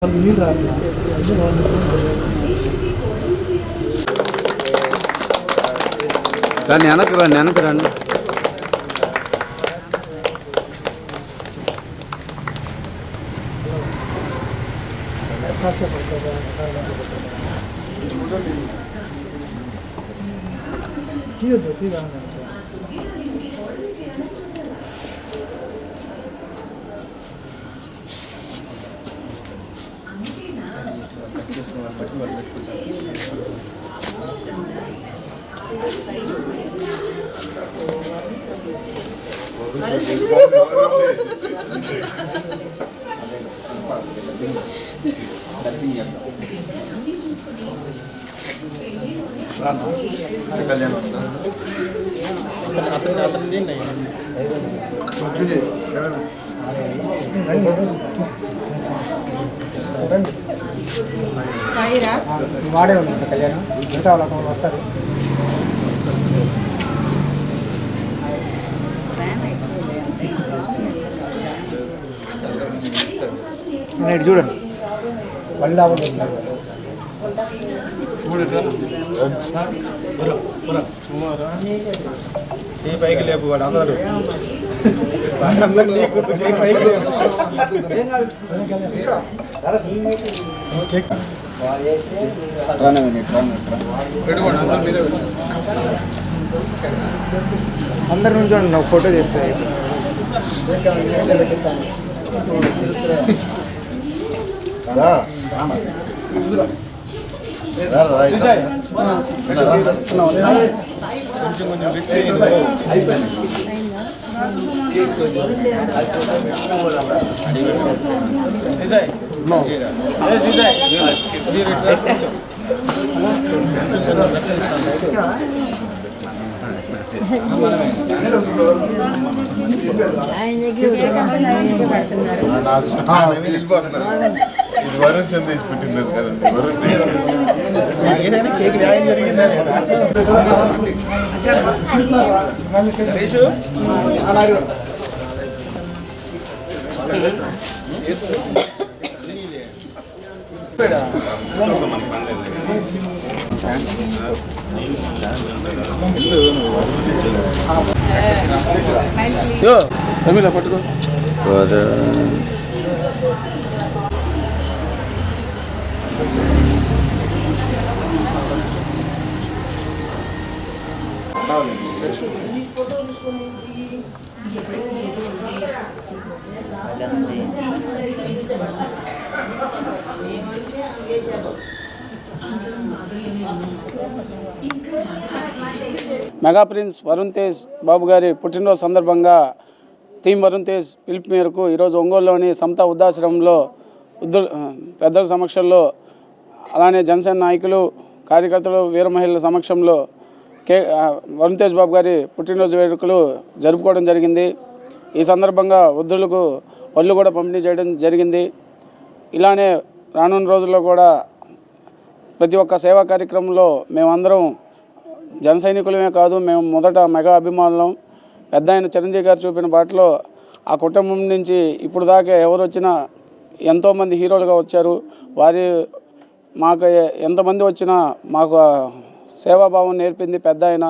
రండి వెనక్కి రండి వెనక్కి రండి. వాడే ఉంది కళ్యాణం ఇంకా వాళ్ళ వస్తారు. నేను చూడండి మళ్ళీ పైకి లేపు వాడు అందరూ అందరి నుంచి చూడండి నాకు ఫోటో చేస్తాయి. ఇది వరుణ్ చంద్ర పుట్టినది కదండి. వరుణ్ ఏదైనా కేక్ న్యాయం జరిగిందా లేదా? పట్టుకో. మెగా ప్రిన్స్ వరుణ్ తేజ్ బాబు గారి పుట్టినరోజు సందర్భంగా టీం వరుణ్ తేజ్ పిలుపు మేరకు ఈరోజు ఒంగోలులోని సమతా వృద్ధాశ్రమంలో పెద్దల సమక్షంలో అలానే జనసేన నాయకులు కార్యకర్తలు వీర మహిళల సమక్షంలో వరుణ్ తేజ్ బాబు గారి పుట్టినరోజు వేడుకలు జరుపుకోవడం జరిగింది. ఈ సందర్భంగా వృద్ధులకు పళ్ళు కూడా పంపిణీ చేయడం జరిగింది. ఇలానే రానున్న రోజుల్లో కూడా ప్రతి ఒక్క సేవా కార్యక్రమంలో మేమందరం జన సైనికులమే కాదు, మేము మొదట మెగా అభిమానులం. పెద్ద ఆయన చిరంజీవి గారు చూపిన బాటలో ఆ కుటుంబం నుంచి ఇప్పుడు దాకా ఎవరు వచ్చినా ఎంతోమంది హీరోలుగా వచ్చారు. మాకు ఎంతమంది వచ్చినా మాకు సేవాభావం నేర్పింది పెద్ద ఆయన.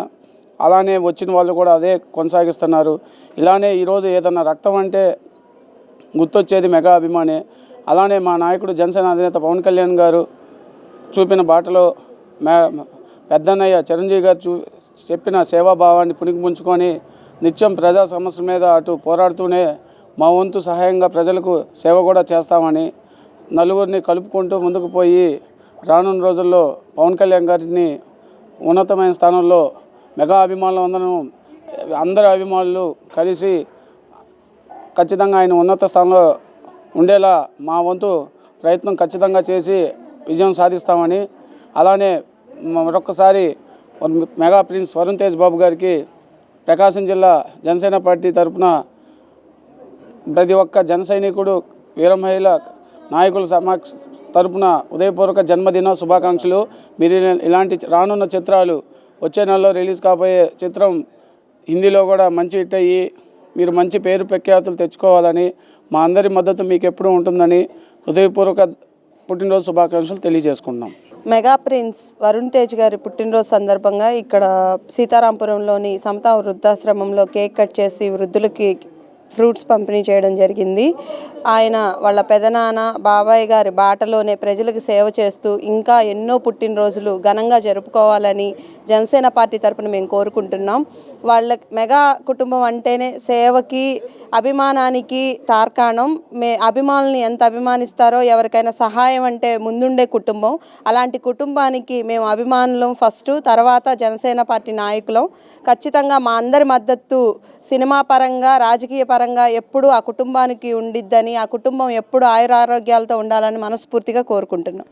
అలానే వచ్చిన వాళ్ళు కూడా అదే కొనసాగిస్తున్నారు. ఇలానే ఈరోజు ఏదన్నా రక్తం అంటే గుర్తొచ్చేది మెగా అభిమానే. అలానే మా నాయకుడు జనసేన అధినేత పవన్ కళ్యాణ్ గారు చూపిన బాటలో పెద్దన్నయ్య చిరంజీవి గారు చెప్పిన సేవాభావాన్ని పుణికిపుంచుకొని నిత్యం ప్రజా సమస్యల మీద అటు పోరాడుతూనే మా వంతు సహాయంగా ప్రజలకు సేవ కూడా చేస్తామని నలుగురిని కలుపుకుంటూ ముందుకు పోయి రానున్న రోజుల్లో పవన్ కళ్యాణ్ గారిని ఉన్నతమైన స్థానంలో మెగా అభిమానులు అందరి అభిమానులు కలిసి ఖచ్చితంగా ఆయన ఉన్నత స్థానంలో ఉండేలా మా వంతు ప్రయత్నం ఖచ్చితంగా చేసి విజయం సాధిస్తామని, అలానే మరొకసారి మెగా ప్రిన్స్ వరుణ్ తేజ్ బాబు గారికి ప్రకాశం జిల్లా జనసేన పార్టీ తరఫున ప్రతి ఒక్క జన సైనికుడు వీర మహిళ నాయకుల తరఫున ఉదయపూర్వక జన్మదిన శుభాకాంక్షలు. మీరు ఇలాంటి రానున్న చిత్రాలు వచ్చే నెలలో రిలీజ్ కాబోయే చిత్రం హిందీలో కూడా మంచి హిట్ అయ్యి మీరు మంచి పేరు ప్రఖ్యాతులు తెచ్చుకోవాలని, మా అందరి మద్దతు మీకు ఎప్పుడూ ఉంటుందని హృదయపూర్వక పుట్టినరోజు శుభాకాంక్షలు తెలియజేసుకుంటున్నాం. మెగా ప్రిన్స్ వరుణ్ తేజ్ గారి పుట్టినరోజు సందర్భంగా ఇక్కడ సీతారాంపురంలోని సమతా వృద్ధాశ్రమంలో కేక్ కట్ చేసి వృద్ధులకి ఫ్రూట్స్ పంపిణీ చేయడం జరిగింది. ఆయన వాళ్ళ పెదనాన్న బాబాయ్ గారి బాటలోనే ప్రజలకు సేవ చేస్తూ ఇంకా ఎన్నో పుట్టినరోజులు ఘనంగా జరుపుకోవాలని జనసేన పార్టీ తరపున మేము కోరుకుంటున్నాం. వాళ్ళ మెగా కుటుంబం అంటేనే సేవకి అభిమానానికి తార్కాణం. అభిమానుల్ని ఎంత అభిమానిస్తారో, ఎవరికైనా సహాయం అంటే ముందుండే కుటుంబం. అలాంటి కుటుంబానికి మేము అభిమానులం ఫస్ట్, తర్వాత జనసేన పార్టీ నాయకులం. ఖచ్చితంగా మా అందరి మద్దతు సినిమా పరంగా, రాజకీయ పరంగా ఎప్పుడూ ఆ కుటుంబానికి ఉండిద్దని, ఆ కుటుంబం ఎప్పుడు ఆయురారోగ్యాలతో ఉండాలని మనస్ఫూర్తిగా కోరుకుంటున్నాం.